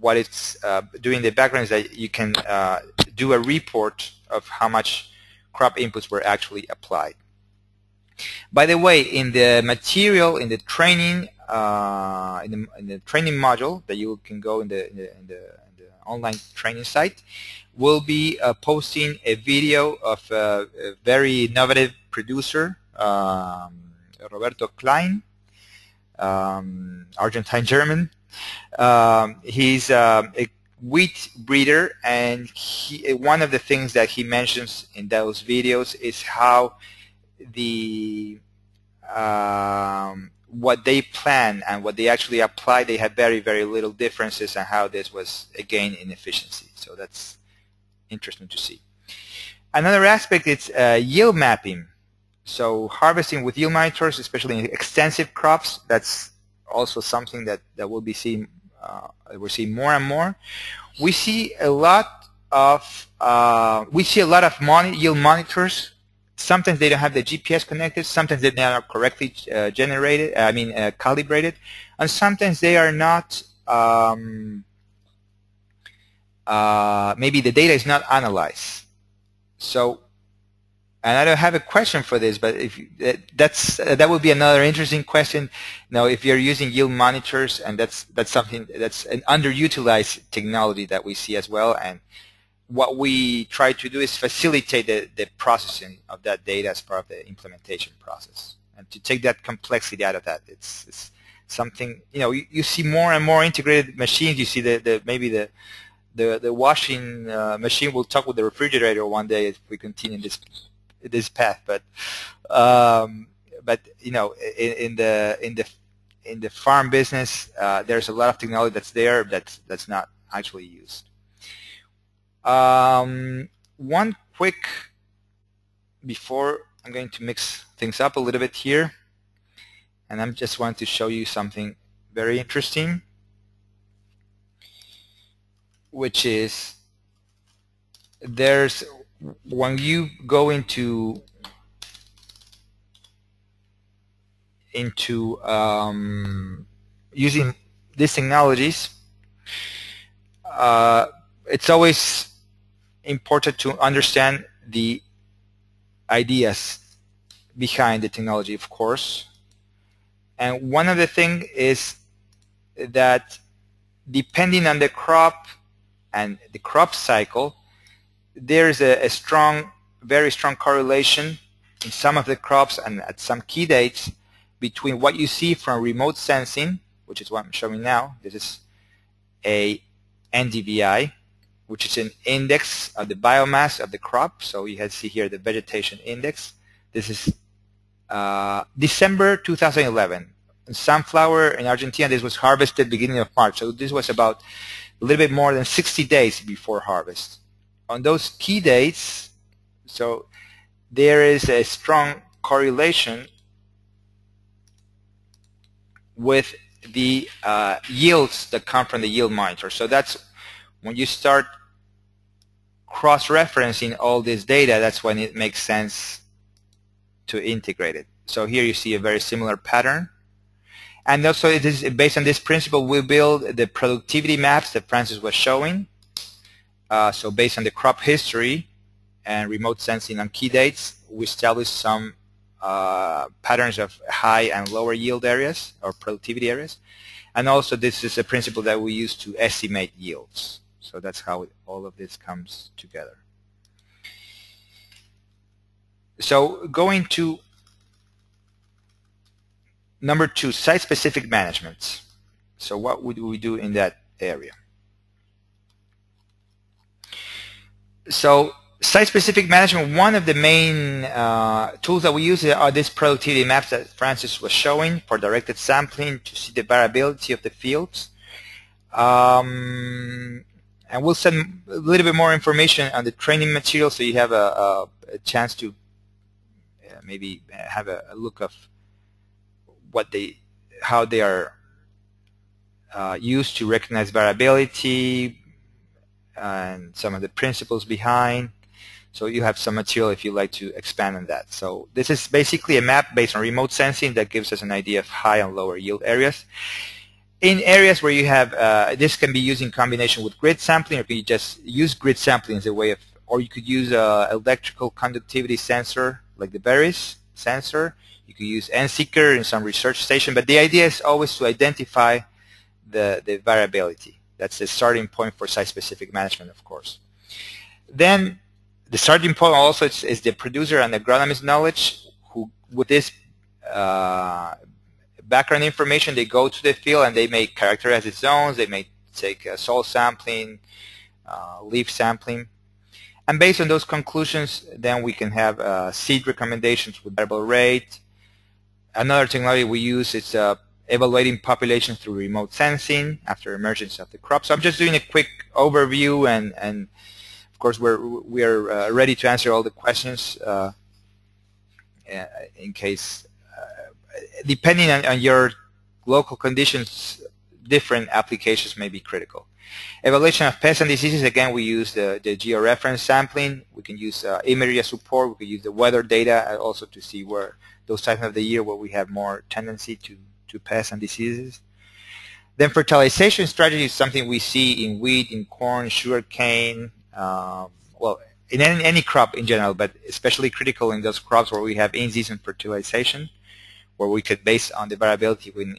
[SPEAKER 1] what it's doing in the background is that you can do a report of how much crop inputs were actually applied. By the way, in the material, in the training, in the training module that you can go in the online training site, we'll be posting a video of a very innovative producer, Roberto Klein, Argentine-German. He's a wheat breeder, and one of the things that he mentions in those videos is how what they plan and what they actually apply, they have very, very little differences, and how this was a gain in efficiency. So that's interesting to see. Another aspect is yield mapping. So harvesting with yield monitors, especially in extensive crops, that's also something that we'll be seeing. We're seeing more and more. We see a lot of yield monitors. Sometimes they don't have the GPS connected. Sometimes they're not correctly calibrated, and sometimes they are not. Maybe the data is not analyzed. So, and I don't have a question for this, but if that would be another interesting question. Now, if you're using yield monitors, and that's something that's an underutilized technology that we see as well, and what we try to do is facilitate the processing of that data as part of the implementation process, and to take that complexity out of that. It's something, you see more and more integrated machines. You see maybe the washing machine will talk with the refrigerator one day if we continue this path. But in the farm business, there's a lot of technology that's there that's not actually used. One quick, before I'm going to mix things up a little bit here, and I just want to show you something very interesting, which is when you go into using these technologies, it's always important to understand the ideas behind the technology, of course. And one of the things is that depending on the crop and the crop cycle, there's a very strong correlation in some of the crops and at some key dates between what you see from remote sensing, which is what I'm showing now. This is a NDVI, which is an index of the biomass of the crop. So you see here the vegetation index. This is December 2011. In sunflower in Argentina, this was harvested beginning of March. So this was about a little bit more than 60 days before harvest. On those key dates, so there is a strong correlation with the yields that come from the yield monitor. So that's when you start cross-referencing all this data, that's when it makes sense to integrate it. So here you see a very similar pattern. And also, it is based on this principle, we build the productivity maps that Francis was showing. So based on the crop history and remote sensing on key dates, we establish some patterns of high and lower yield areas or productivity areas. And also, this is a principle that we use to estimate yields. So that's how all of this comes together. So going to number 2, site-specific management. So what would we do in that area? So site-specific management, one of the main tools that we use are these productivity maps that Francis was showing for directed sampling to see the variability of the fields. And we'll send a little bit more information on the training material so you have a chance to maybe have a look of how they are used to recognize variability and some of the principles behind. So you have some material if you'd like to expand on that. So this is basically a map based on remote sensing that gives us an idea of high and lower yield areas. In areas where you have, this can be used in combination with grid sampling, or you just use grid sampling as a way of, or you could use an electrical conductivity sensor like the VERIS sensor. You could use NSeeker in some research station, but the idea is always to identify the variability. That's the starting point for site-specific management, of course. Then the starting point also is the producer and agronomist knowledge, who with this background information, they go to the field and they may characterize its zones. They may take soil sampling, leaf sampling. And based on those conclusions, then we can have seed recommendations with variable rate. Another technology we use is evaluating population through remote sensing after emergence of the crop. So I'm just doing a quick overview, and of course, we are ready to answer all the questions in case, depending on your local conditions, different applications may be critical. Evaluation of pests and diseases, again, we use the georeference sampling. We can use imagery as support. We can use the weather data also to see where those times of the year where we have more tendency to pests and diseases. Then fertilization strategy is something we see in wheat, in corn, sugarcane, well, in any crop in general, but especially critical in those crops where we have in-season fertilization, where we could, based on the variability, we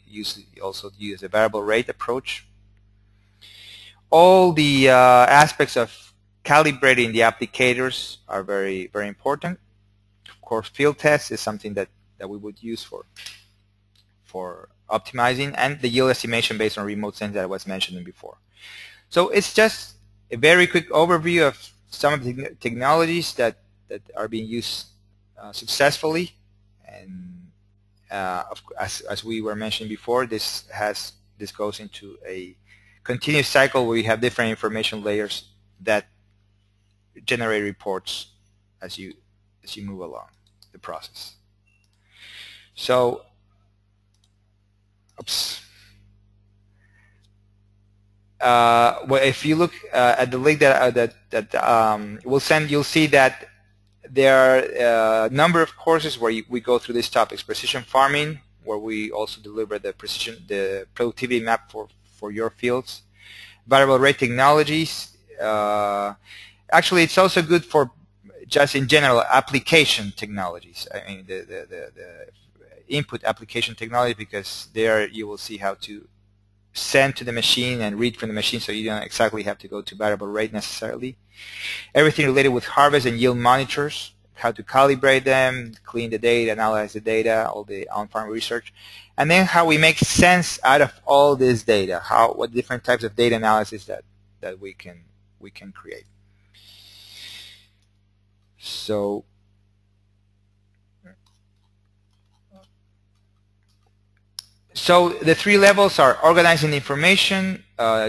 [SPEAKER 1] also use a variable rate approach. All the aspects of calibrating the applicators are very, very important. Of course, field tests is something that we would use for optimizing, and the yield estimation based on remote sensing that I was mentioning before. So it's just a very quick overview of some of the technologies that are being used successfully, and as we were mentioning before, this goes into a continuous cycle where we have different information layers that generate reports as you move along the process. So, oops. Well, if you look at the link that we'll send, you'll see that there are a number of courses where we go through these topics. Precision farming, where we also deliver the productivity map for your fields. Variable rate technologies. Actually, it's also good for just in general application technologies. I mean, the input application technology, because there you will see how to send to the machine and read from the machine, so you don't exactly have to go to variable rate necessarily. Everything related with harvest and yield monitors, how to calibrate them, clean the data, analyze the data, all the on-farm research, and then how we make sense out of all this data, what different types of data analysis that we can create. So the three levels are organizing the information,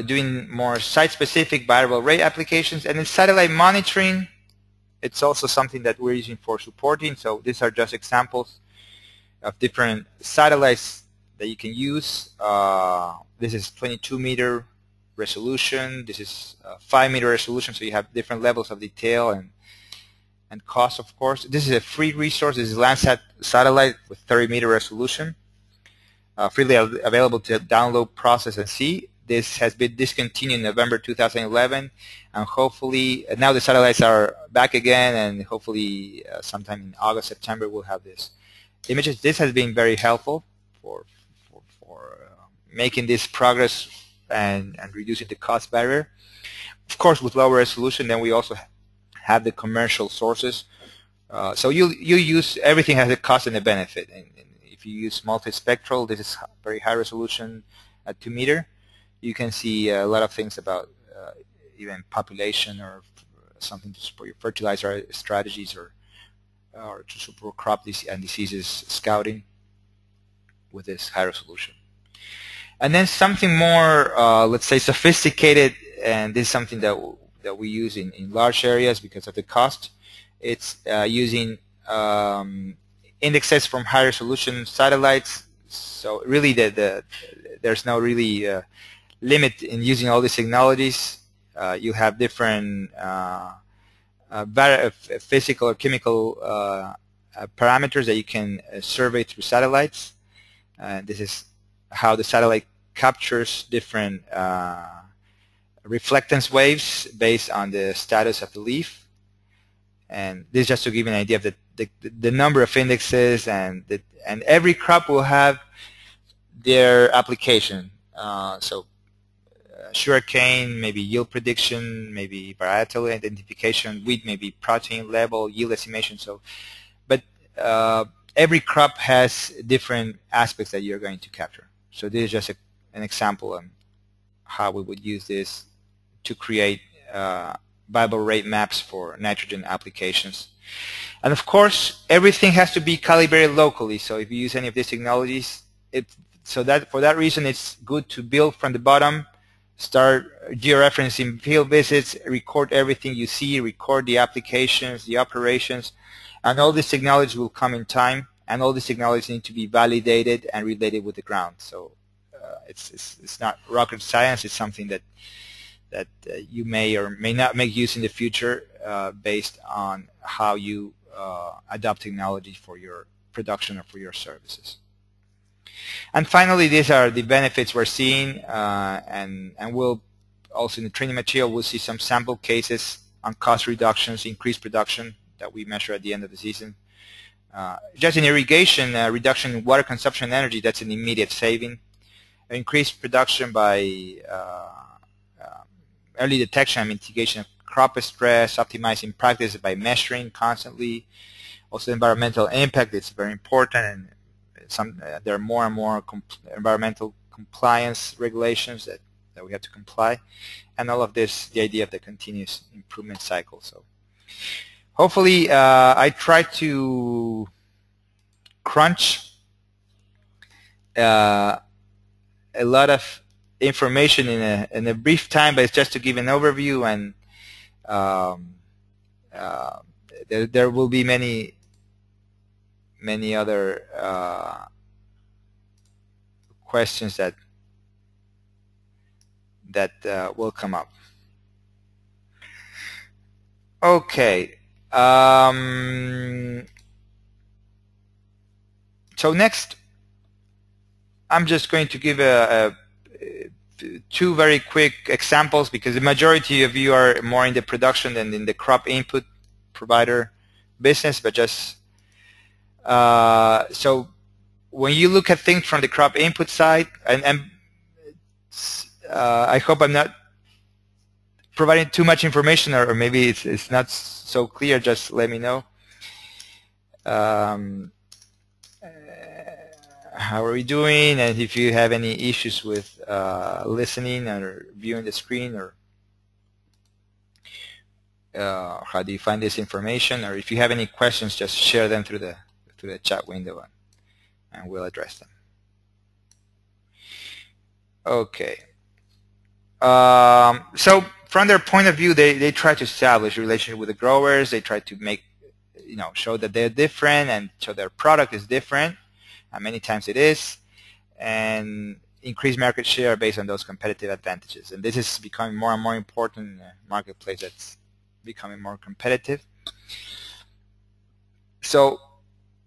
[SPEAKER 1] doing more site-specific variable rate applications, and then satellite monitoring. It's also something that we're using for supporting. So these are just examples of different satellites that you can use. This is 22-meter resolution. This is 5-meter resolution, so you have different levels of detail and cost, of course. This is a free resource. This is Landsat satellite with 30-meter resolution. Freely available to download, process, and see. This has been discontinued in November 2011, and hopefully now the satellites are back again, and hopefully sometime in August, September we'll have this images. This has been very helpful for making this progress and reducing the cost barrier. Of course, with lower resolution, then we also have the commercial sources. So you use, everything has a cost and a benefit. And if you use multispectral, this is very high resolution at 2 meter. You can see a lot of things about even population or something to support your fertilizer strategies or to support crop and diseases scouting with this high resolution. And then something more, let's say, sophisticated, and this is something that we use in large areas because of the cost. It's using indexes from high resolution satellites. So really there's no really limit in using all these technologies. You have different physical or chemical parameters that you can survey through satellites. This is how the satellite captures different reflectance waves based on the status of the leaf. And this is just to give you an idea of the number of indexes, and every crop will have their application. So sugarcane, maybe yield prediction, maybe varietal identification, wheat, maybe protein level, yield estimation. So, but every crop has different aspects that you're going to capture. So this is just an example on how we would use this to create variable rate maps for nitrogen applications. And of course, everything has to be calibrated locally. So if you use any of these technologies, for that reason, it's good to build from the bottom start georeferencing field visits, record everything you see, record the applications, the operations, and all this technology will come in time, and all these technologies need to be validated and related with the ground. So it's not rocket science. It's something that you may or may not make use in the future based on how you adopt technology for your production or for your services. And finally, these are the benefits we're seeing, and we'll also in the training material we'll see some sample cases on cost reductions, increased production that we measure at the end of the season. Just in irrigation, reduction in water consumption and energy, that's an immediate saving. Increased production by early detection and mitigation of crop stress, optimizing practices by measuring constantly. Also, environmental impact is very important, and there are more and more environmental compliance regulations that we have to comply, and all of this, the idea of the continuous improvement cycle. So hopefully I try to crunch a lot of information in a brief time, but it's just to give an overview, and there will be many other questions that will come up. Okay. So next, I'm just going to give two very quick examples, because the majority of you are more in the production than in the crop input provider business. But just so when you look at things from the crop input side, and I hope I'm not providing too much information, or maybe it's not so clear. Just let me know. How are we doing? And if you have any issues with listening or viewing the screen, or how do you find this information, or if you have any questions, just share them through the chat window, and we'll address them. Okay. So from their point of view, they try to establish a relationship with the growers. They try to make, show that they're different and show their product is different. And many times it is, and increase market share based on those competitive advantages. And this is becoming more and more important in a marketplace that's becoming more competitive. So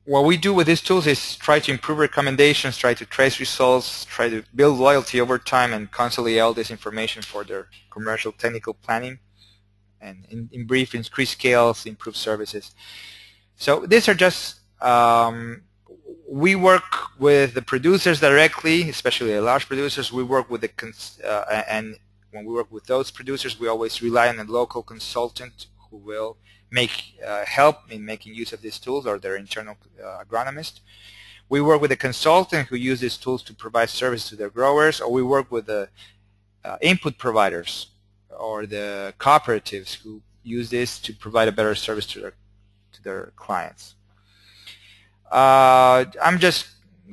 [SPEAKER 1] what we do with these tools is try to improve recommendations, try to trace results, try to build loyalty over time, and consolidate all this information for their commercial technical planning, and in brief, increase scales, improve services. So these are just we work with the producers directly, especially the large producers. We work with and when we work with those producers, we always rely on a local consultant who will help in making use of these tools, or their internal agronomist. We work with a consultant who uses these tools to provide service to their growers, or we work with the input providers or the cooperatives who use this to provide a better service to their clients. I'm just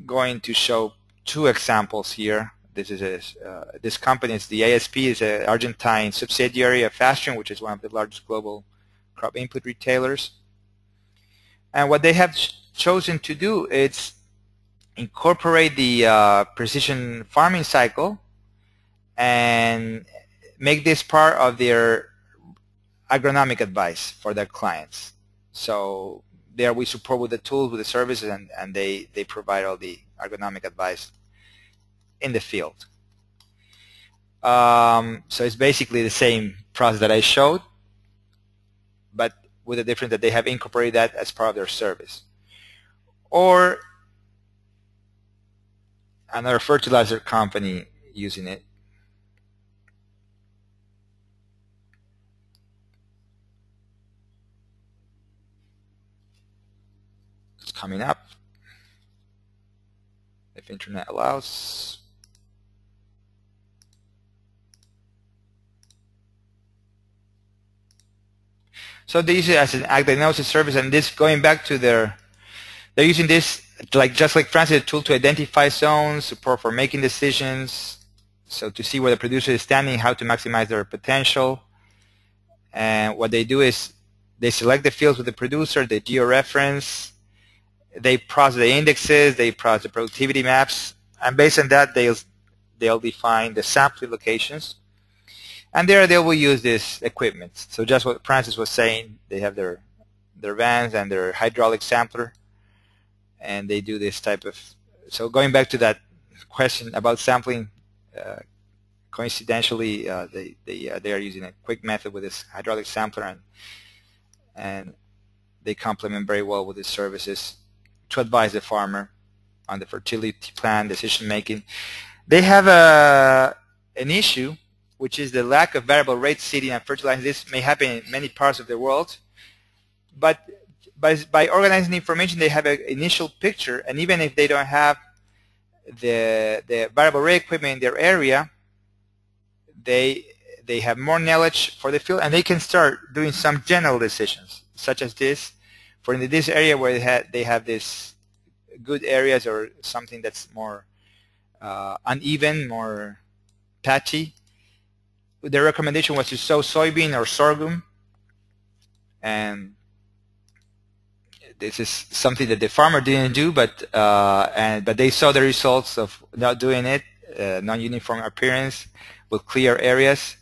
[SPEAKER 1] going to show two examples here. This is this company is the ASP, is an Argentine subsidiary of Fashion, which is one of the largest global crop input retailers. And what they have chosen to do is incorporate the precision farming cycle and make this part of their agronomic advice for their clients. So there we support with the tools, with the services, and they provide all the agronomic advice in the field. So it's basically the same process that I showed, but with the difference that they have incorporated that as part of their service. Or another fertilizer company using it. It's coming up, if internet allows. So they use it as an ag diagnosis service, and this going back to they're using this just like Francis, a tool to identify zones, support for making decisions, So to see where the producer is standing, how to maximize their potential. And what they do is they select the fields with the producer, they georeference, they process the indexes, they process the productivity maps, and based on that, they'll define the sampling locations. And there they will use this equipment. So just what Francis was saying, they have their vans and their hydraulic sampler, and they do this type of. So going back to that question about sampling, coincidentally, they are using a quick method with this hydraulic sampler, and they complement very well with these services to advise the farmer on the fertility plan, decision making. They have an issue, which is the lack of variable rate seeding and fertilizing. This may happen in many parts of the world, but by organizing the information, they have an initial picture, and even if they don't have the variable rate equipment in their area, they have more knowledge for the field, and they can start doing some general decisions, such as this. For in this area where they have this good areas or something that's more uneven, more patchy, the recommendation was to sow soybean or sorghum, and this is something that the farmer didn't do, but they saw the results of not doing it, non-uniform appearance with clear areas,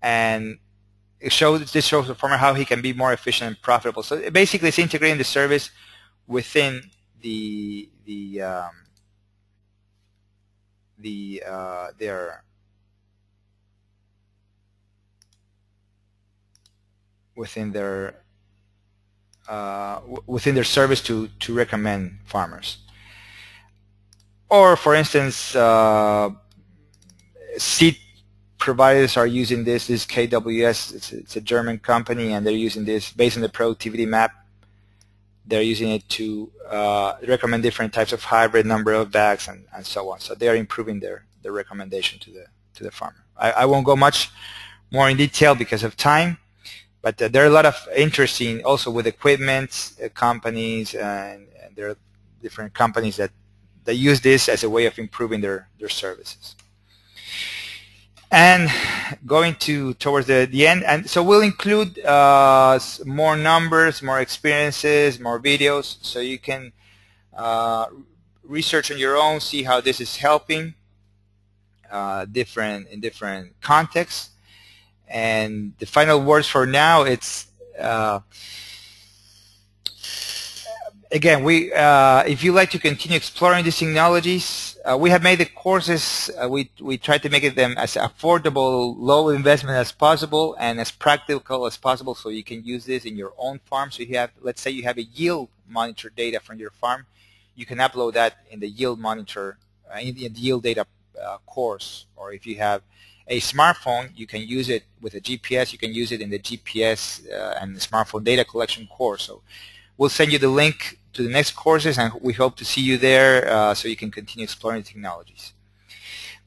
[SPEAKER 1] and this shows the farmer how he can be more efficient and profitable. So basically, it's integrating the service within within their service to recommend farmers. Or for instance, seed providers are using this KWS. It's a German company, and they're using this based on the productivity map. They're using it to recommend different types of hybrid, number of bags, and so on. So they are improving their recommendation to the farmer. I won't go much more in detail because of time, but there are a lot of interesting also with equipment companies, and there are different companies that use this as a way of improving their services. And going towards the end, and so we'll include more numbers, more experiences, more videos, so you can research on your own, see how this is helping in different contexts. And the final words for now, it's again, if you like to continue exploring these technologies, we have made the courses, we try to make them as affordable, low investment as possible, and as practical as possible, so you can use this in your own farm. So you have, let's say you have a yield monitor data from your farm, you can upload that in the yield monitor, in the yield data course. Or if you have a smartphone, you can use it with a GPS, you can use it in the GPS and the smartphone data collection course. So we'll send you the link to the next courses, and we hope to see you there so you can continue exploring the technologies.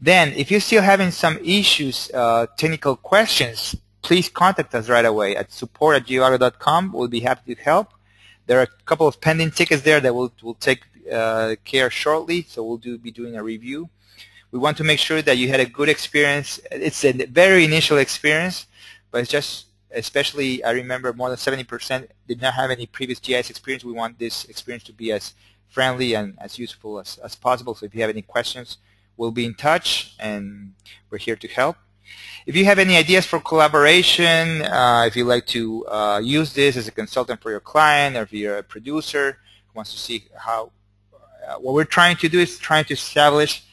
[SPEAKER 1] Then, if you're still having some issues, technical questions, please contact us right away at support@geoagro.com. We'll be happy to help. There are a couple of pending tickets there that we'll take care shortly, so we'll be doing a review. We want to make sure that you had a good experience. It's a very initial experience, but it's just, especially I remember more than 70% did not have any previous GIS experience. We want this experience to be as friendly and as useful as possible. So if you have any questions, we'll be in touch, and we're here to help. If you have any ideas for collaboration, if you like to use this as a consultant for your client, or if you're a producer who wants to see how, what we're trying to do is trying to establish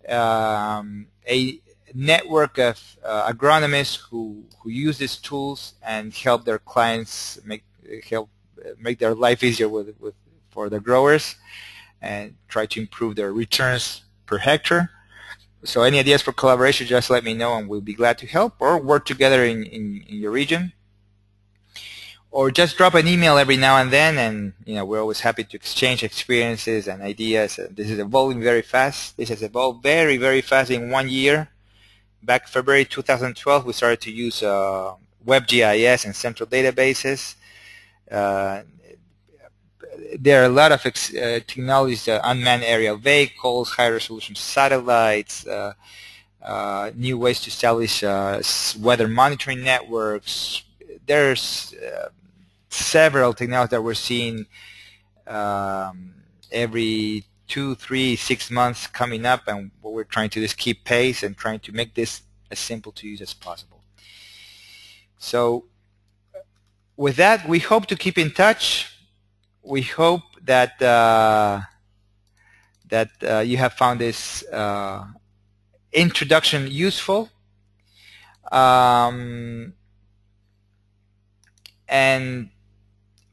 [SPEAKER 1] a network of agronomists who use these tools and help their clients make their life easier for the growers, and try to improve their returns per hectare. So any ideas for collaboration, just let me know, and we'll be glad to help, or work together in your region. Or just drop an email every now and then, and we're always happy to exchange experiences and ideas. This is evolving very fast. This has evolved very, very fast in 1 year. Back February 2012, we started to use web GIS and central databases. There are a lot of technologies, unmanned aerial vehicles, high-resolution satellites, new ways to establish weather monitoring networks. There's several technologies that we're seeing every 2, 3, 6 months coming up, and what we're trying to do is keep pace and trying to make this as simple to use as possible. So with that, we hope to keep in touch. We hope that you have found this introduction useful, and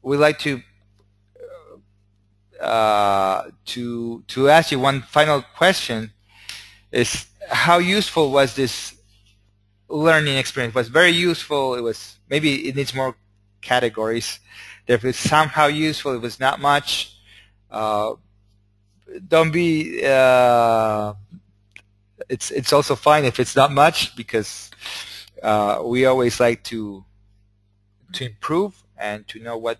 [SPEAKER 1] we'd like to ask you one final question: is how useful was this learning experience? It was very useful. It was, maybe it needs more categories. If it's somehow useful, it was not much. Don't be. It's also fine if it's not much, because we always like to improve and to know what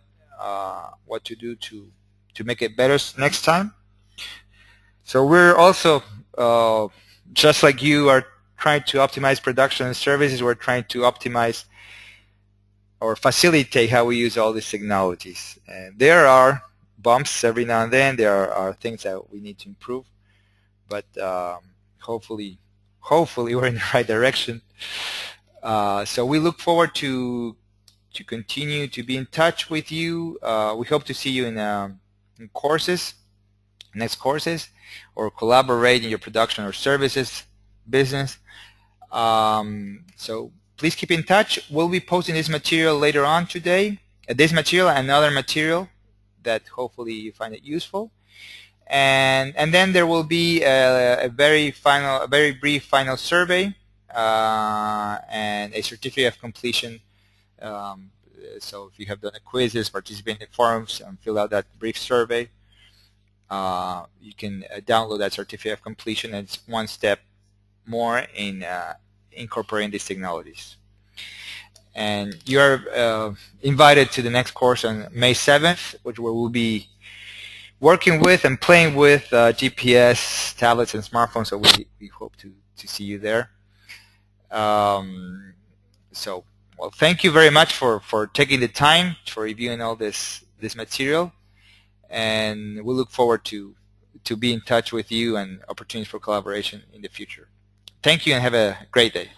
[SPEAKER 1] to do to make it better next time. So we're also just like you are trying to optimize production and services. We're trying to optimize or facilitate how we use all these technologies. And there are bumps every now and then. There are things that we need to improve, but hopefully we're in the right direction. So we look forward to continue to be in touch with you. We hope to see you in courses, next courses, or collaborate in your production or services business. So please keep in touch. We'll be posting this material later on today. This material and another material that hopefully you find it useful. And then there will be a very brief final survey and a certificate of completion. So if you have done the quizzes, participated in the forums, and fill out that brief survey, you can download that certificate of completion, and it's one step more in incorporating these technologies. And you're invited to the next course on May 7th, which we will be working with and playing with GPS, tablets, and smartphones. So we hope to see you there. So, well, thank you very much for taking the time for reviewing all this material, and we look forward to be in touch with you and opportunities for collaboration in the future. Thank you, and have a great day.